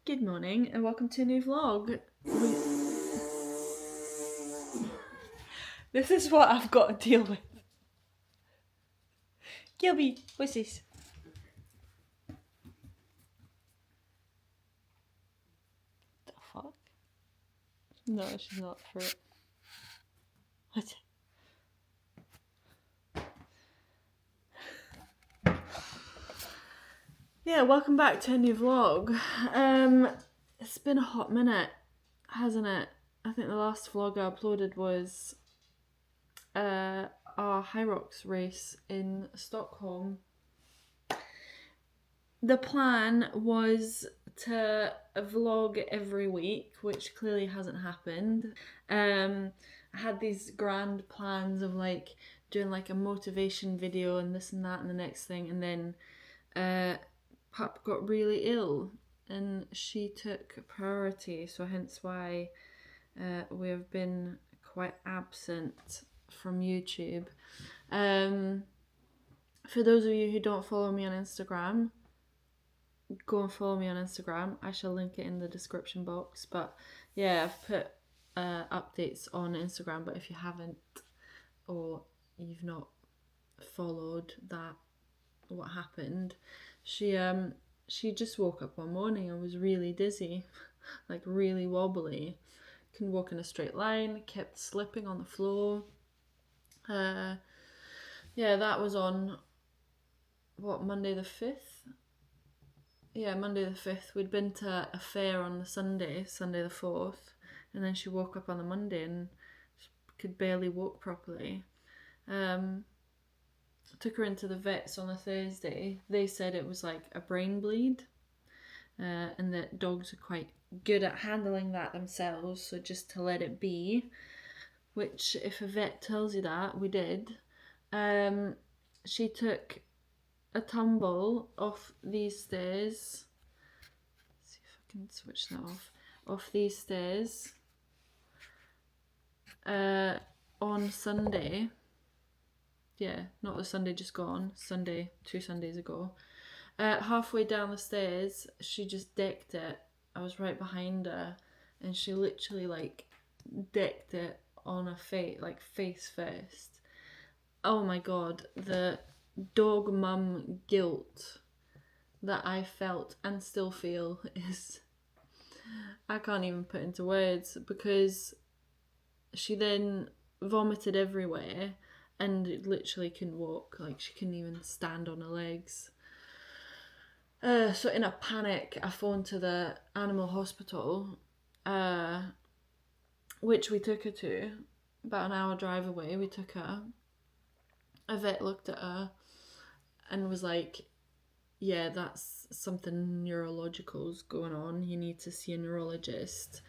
Good morning and welcome to a new vlog. This is what I've got to deal with. Gilby, what's this? The fuck? No, she's not for it. What? Yeah, welcome back to a new vlog. It's been a hot minute, hasn't it? I think the last vlog I uploaded was our High Rocks race in Stockholm. The plan was to vlog every week, which clearly hasn't happened. I had these grand plans of like doing like a motivation video and this and that and the next thing, and then Pup got really ill and she took priority, so hence why we have been quite absent from YouTube. For those of you who don't follow me on Instagram, go and follow me on Instagram. I shall link it in the description box. But yeah, I've put updates on Instagram, but if you haven't or you've not followed that, what happened, she just woke up one morning and was really dizzy, like really wobbly, couldn't walk in a straight line, kept slipping on the floor. Yeah, that was on Monday the 5th. Yeah, Monday the 5th. We'd been to a fair on the Sunday the 4th, and then she woke up on the Monday and could barely walk properly. Took her into the vets on a Thursday. They said it was like a brain bleed, and that dogs are quite good at handling that themselves, so just to let it be, which if a vet tells you that, we did. She took a tumble off these stairs. Let's see if I can switch that off these stairs on Sunday. Yeah, not the Sunday just gone, Sunday 2 Sundays ago. Halfway down the stairs, she just decked it. I was right behind her, and she literally like decked it on her face, like face first. Oh my god, the dog mum guilt that I felt and still feel is, I can't even put into words, because she then vomited everywhere and literally couldn't walk, like she couldn't even stand on her legs. So in a panic, I phoned to the animal hospital, which we took her to, about an hour drive away. We took her. A vet looked at her and was like, yeah, that's something neurological's going on. You need to see a neurologist,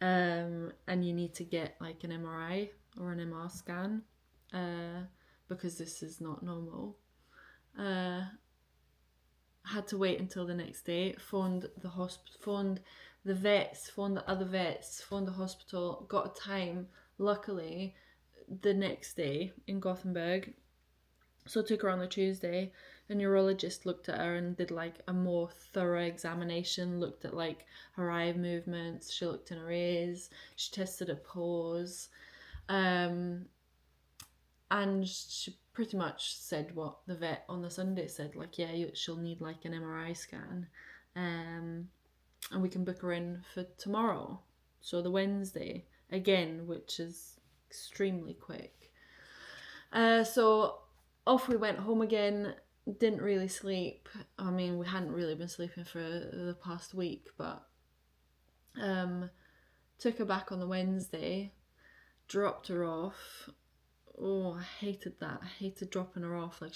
and you need to get like an MRI or an MR scan, because this is not normal. Had to wait until the next day. Phoned the hospital, phoned the vets, phoned the other vets, phoned the hospital. Got a time, luckily, the next day in Gothenburg. So I took her on the Tuesday. A neurologist looked at her and did like a more thorough examination, looked at like her eye movements, she looked in her ears, she tested her pores, and she pretty much said what the vet on the Sunday said, like, yeah, she'll need like an MRI scan, and we can book her in for tomorrow, so the Wednesday again, which is extremely quick. So off we went home again. Didn't really sleep. I mean, we hadn't really been sleeping for the past week, but took her back on the Wednesday, dropped her off. Oh, I hated that. I hated dropping her off. Like,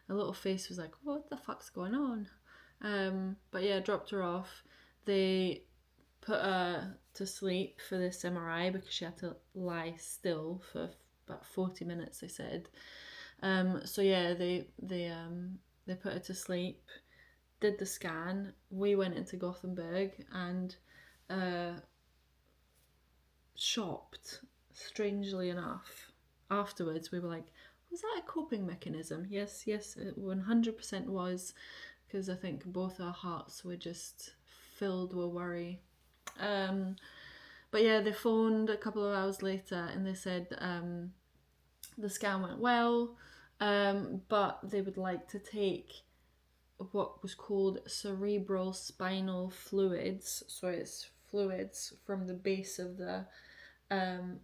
her little face was like, what the fuck's going on? But yeah, dropped her off. They put her to sleep for this MRI because she had to lie still for about 40 minutes, they said. So yeah, they put her to sleep, did the scan. We went into Gothenburg and shopped, strangely enough. Afterwards, we were like, was that a coping mechanism? Yes, it 100% was, because I think both our hearts were just filled with worry. But yeah, they phoned a couple of hours later and they said the scan went well, but they would like to take what was called cerebral spinal fluids. So it's fluids from the base of the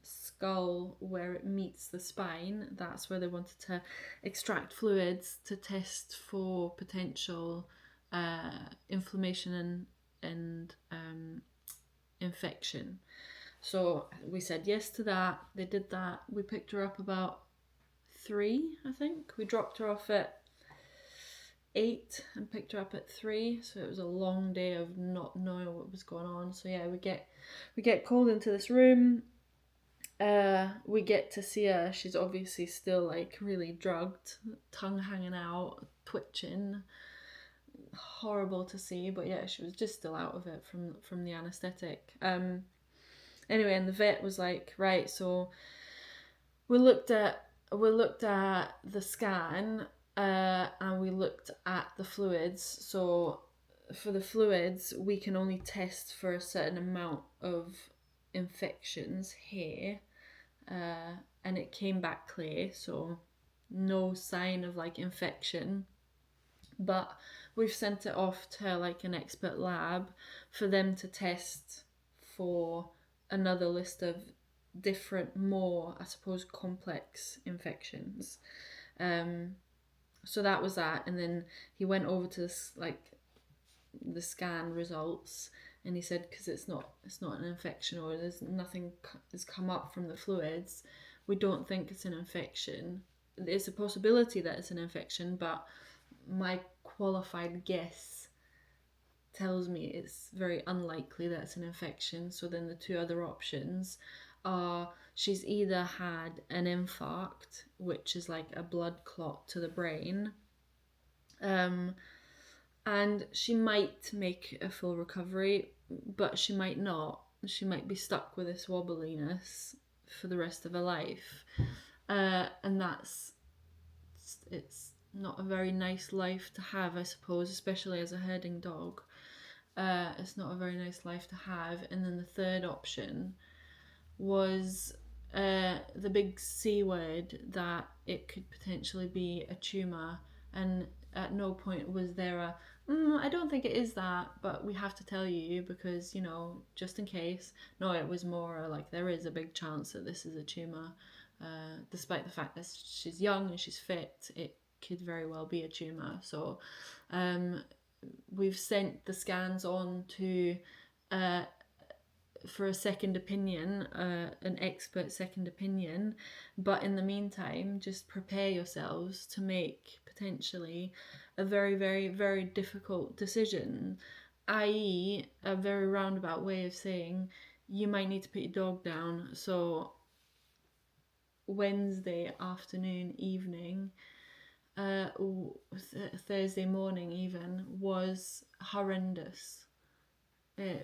skull where it meets the spine. That's where they wanted to extract fluids to test for potential inflammation and infection. So we said yes to that. They did that. We picked her up about 3, I think. We dropped her off at 8 and picked her up at 3. So it was a long day of not knowing what was going on. So yeah, we get called into this room. We get to see her. She's obviously still like really drugged, tongue hanging out, twitching. Horrible to see, but yeah, she was just still out of it from the anesthetic. Anyway, and the vet was like, right, so we looked at the scan, and we looked at the fluids. So for the fluids, we can only test for a certain amount of infections here, and it came back clear, so no sign of like infection. But we've sent it off to like an expert lab for them to test for another list of different, more, I suppose, complex infections. So that was that, and then he went over to this, like the scan results, and he said because it's not an infection, or there's nothing has come up from the fluids, we don't think it's an infection. There's a possibility that it's an infection, but my qualified guess tells me it's very unlikely that it's an infection. So then the 2 other options are she's either had an infarct, which is like a blood clot to the brain, and she might make a full recovery, but she might not. She might be stuck with this wobbliness for the rest of her life, and it's not a very nice life to have, I suppose, especially as a herding dog. It's not a very nice life to have. And then the third option was the big C word, that it could potentially be a tumour. And at no point was there a, I don't think it is that, but we have to tell you because, just in case. No, it was more like there is a big chance that this is a tumour. Despite the fact that she's young and she's fit, it could very well be a tumour. So we've sent the scans on to for a second opinion, an expert second opinion. But in the meantime, just prepare yourselves to make potentially a very, very, very difficult decision, i.e. a very roundabout way of saying you might need to put your dog down. So Wednesday afternoon, evening, Thursday morning even, was horrendous.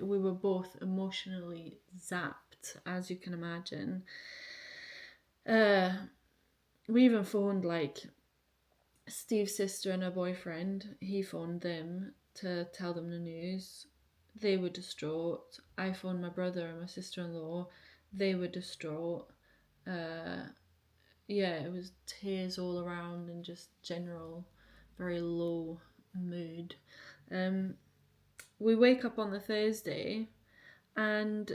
We were both emotionally zapped, as you can imagine. We even phoned like Steve's sister and her boyfriend. He phoned them to tell them the news. They were distraught. I phoned my brother and my sister-in-law. They were distraught. Yeah, it was tears all around and just general very low mood. We wake up on the Thursday and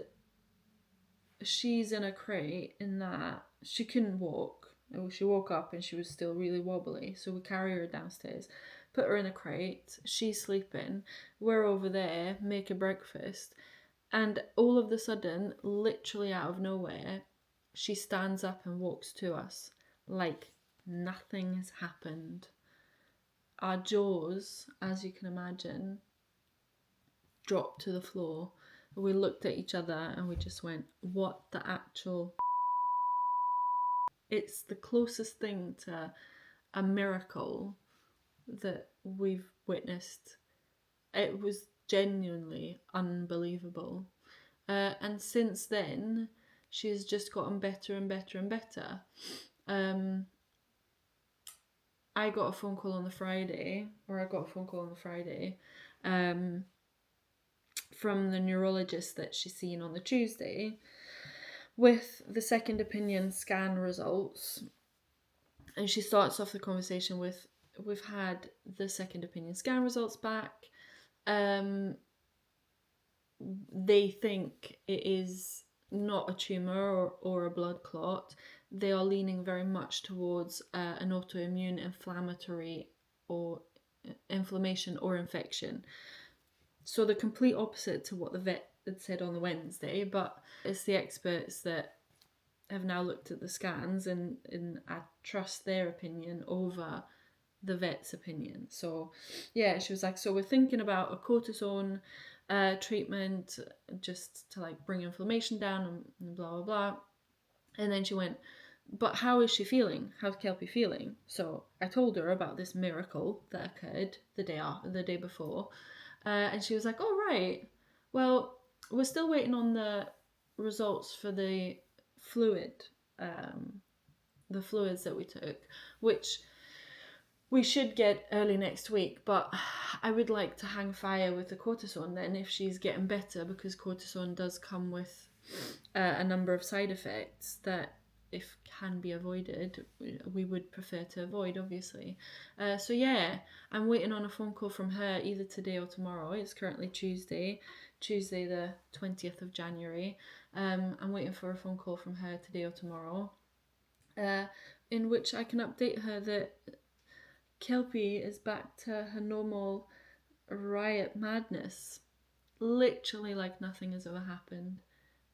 she's in a crate in that she couldn't walk. She woke up and she was still really wobbly, so we carry her downstairs, put her in a crate, she's sleeping, we're over there, make a breakfast, and all of a sudden, literally out of nowhere, she stands up and walks to us like nothing has happened. Our jaws, as you can imagine, dropped to the floor. We looked at each other and we just went, what the actual... It's the closest thing to a miracle that we've witnessed. It was genuinely unbelievable. And since then, she's just gotten better and better and better. I got a phone call on the Friday from the neurologist that she's seen on the Tuesday with the second opinion scan results. And she starts off the conversation with, we've had the second opinion scan results back. They think it is not a tumour or a blood clot. They are leaning very much towards an autoimmune inflammatory or inflammation or infection. So the complete opposite to what the vet had said on the Wednesday, but it's the experts that have now looked at the scans and I trust their opinion over the vet's opinion. So yeah, she was like, so we're thinking about a cortisone treatment just to like bring inflammation down and blah blah blah. And then she went, but how is she feeling? How's Kelpie feeling? So I told her about this miracle that occurred the day before, and she was like, oh right, well we're still waiting on the results for the fluids that we took, which we should get early next week, but I would like to hang fire with the cortisone then if she's getting better, because cortisone does come with a number of side effects that, if can be avoided, we would prefer to avoid, obviously. So yeah, I'm waiting on a phone call from her either today or tomorrow. It's currently Tuesday the 20th of January. I'm waiting for a phone call from her today or tomorrow, in which I can update her that Kelpie is back to her normal riot madness. Literally like nothing has ever happened.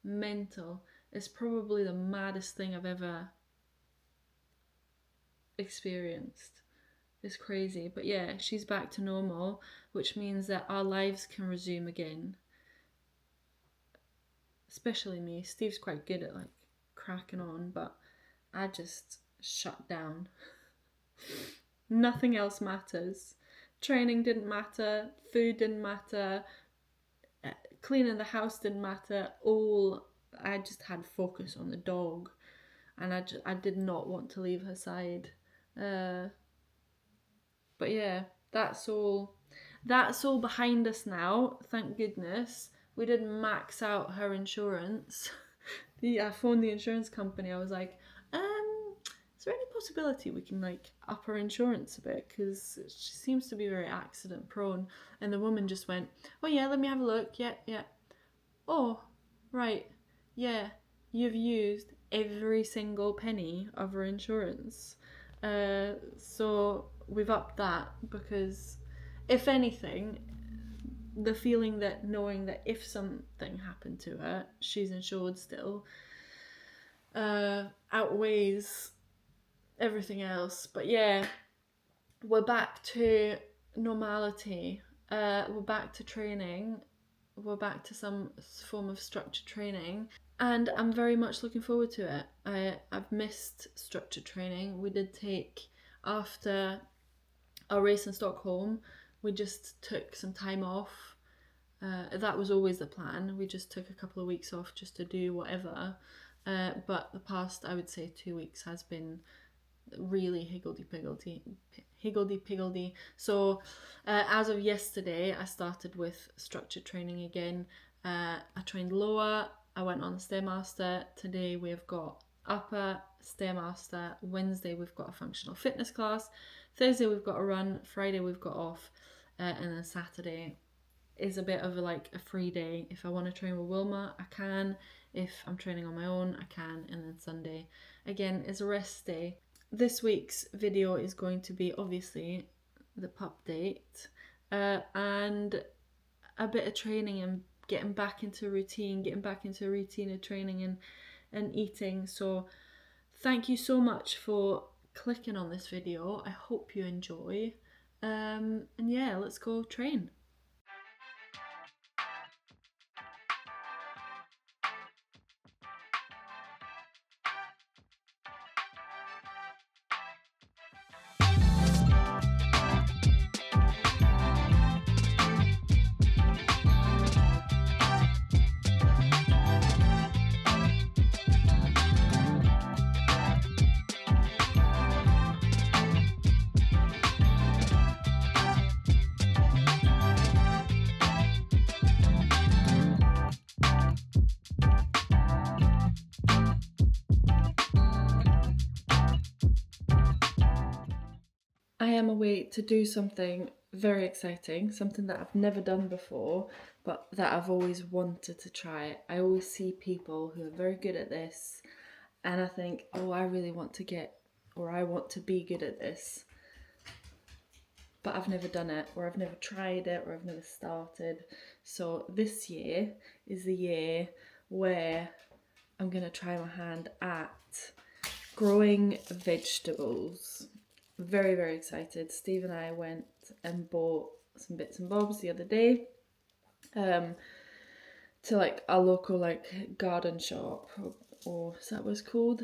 Mental. It's probably the maddest thing I've ever experienced. It's crazy. But yeah, she's back to normal, which means that our lives can resume again. Especially me. Steve's quite good at like cracking on, but I just shut down. Nothing else matters. Training didn't matter, food didn't matter, cleaning the house didn't matter. I just had focus on the dog, and I did not want to leave her side. But yeah, that's all behind us now. Thank goodness. We didn't max out her insurance. I phoned the insurance company. I was like, is there any possibility we can like up her insurance a bit, because she seems to be very accident prone? And the woman just went, oh yeah, let me have a look. Yeah. Oh right, yeah, you've used every single penny of her insurance. So we've upped that, because if anything, the feeling that knowing that if something happened to her, she's insured still, outweighs everything else. But yeah, we're back to normality. We're back to training. We're back to some form of structured training, and I'm very much looking forward to it. I've missed structured training. We did take, after our race in Stockholm, we just took some time off. That was always the plan. We just took a couple of weeks off just to do whatever. But the past, I would say, 2 weeks has been really higgledy-piggledy. So as of yesterday, I started with structured training again. I trained lower, I went on the Stairmaster. Today we've got upper, Stairmaster. Wednesday we've got a functional fitness class. Thursday we've got a run. Friday we've got off. And then Saturday is a bit of a free day. If I want to train with Wilma, I can. If I'm training on my own, I can. And then Sunday, again, is a rest day. This week's video is going to be obviously the pup date, and a bit of training and getting back into a routine of training and eating. So thank you so much for clicking on this video. I hope you enjoy. And yeah, let's go train. am away to do something very exciting, something that I've never done before, but that I've always wanted to try. I always see people who are very good at this, and I think, oh, I really want to get, or I want to be good at this. But I've never done it, or I've never tried it, or I've never started. So this year is the year where I'm going to try my hand at growing vegetables. Very, very excited. Steve and I went and bought some bits and bobs the other day to like our local like garden shop, or is that what it's called?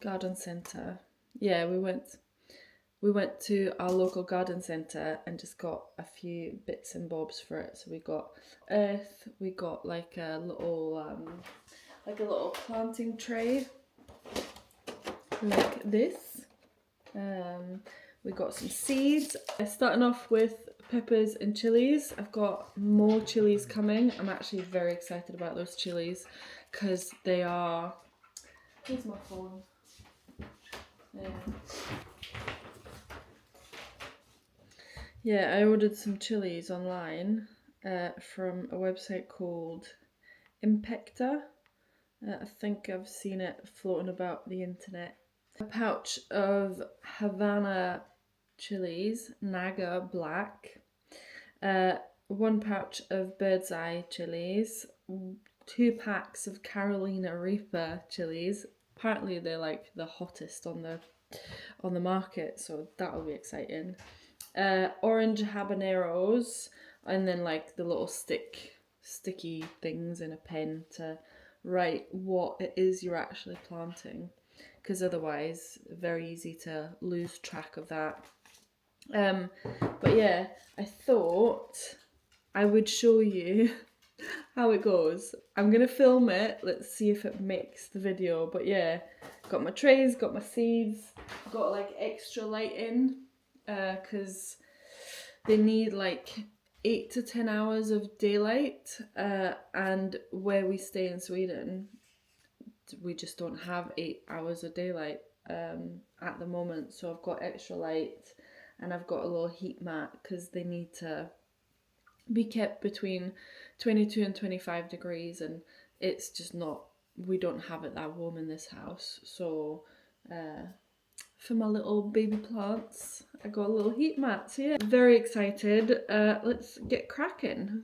Garden centre. Yeah, we went to our local garden centre and just got a few bits and bobs for it. So we got earth, we got like a little planting tray like this. We got some seeds. Starting off with peppers and chilies. I've got more chilies coming. I'm actually very excited about those chilies because they are... Here's my phone. Yeah, I ordered some chilies online from a website called Impecta. I think I've seen it floating about the internet. A pouch of Havana chilies, Naga Black. 1 pouch of Bird's Eye chilies. 2 packs of Carolina Reaper chilies. Apparently they're like the hottest on the market, so that'll be exciting. Orange habaneros, and then like the little sticky things in a pen to write what it is you're actually planting, because otherwise very easy to lose track of that. But yeah, I thought I would show you how it goes. I'm gonna film it, let's see if it makes the video. But yeah, got my trays, got my seeds, got like extra lighting because they need like 8 to 10 hours of daylight, and where we stay in Sweden we just don't have 8 hours of daylight at the moment. So I've got extra light and I've got a little heat mat because they need to be kept between 22 and 25 degrees, and it's just not, we don't have it that warm in this house. So for my little baby plants I got a little heat mat. So yeah, very excited. Let's get cracking.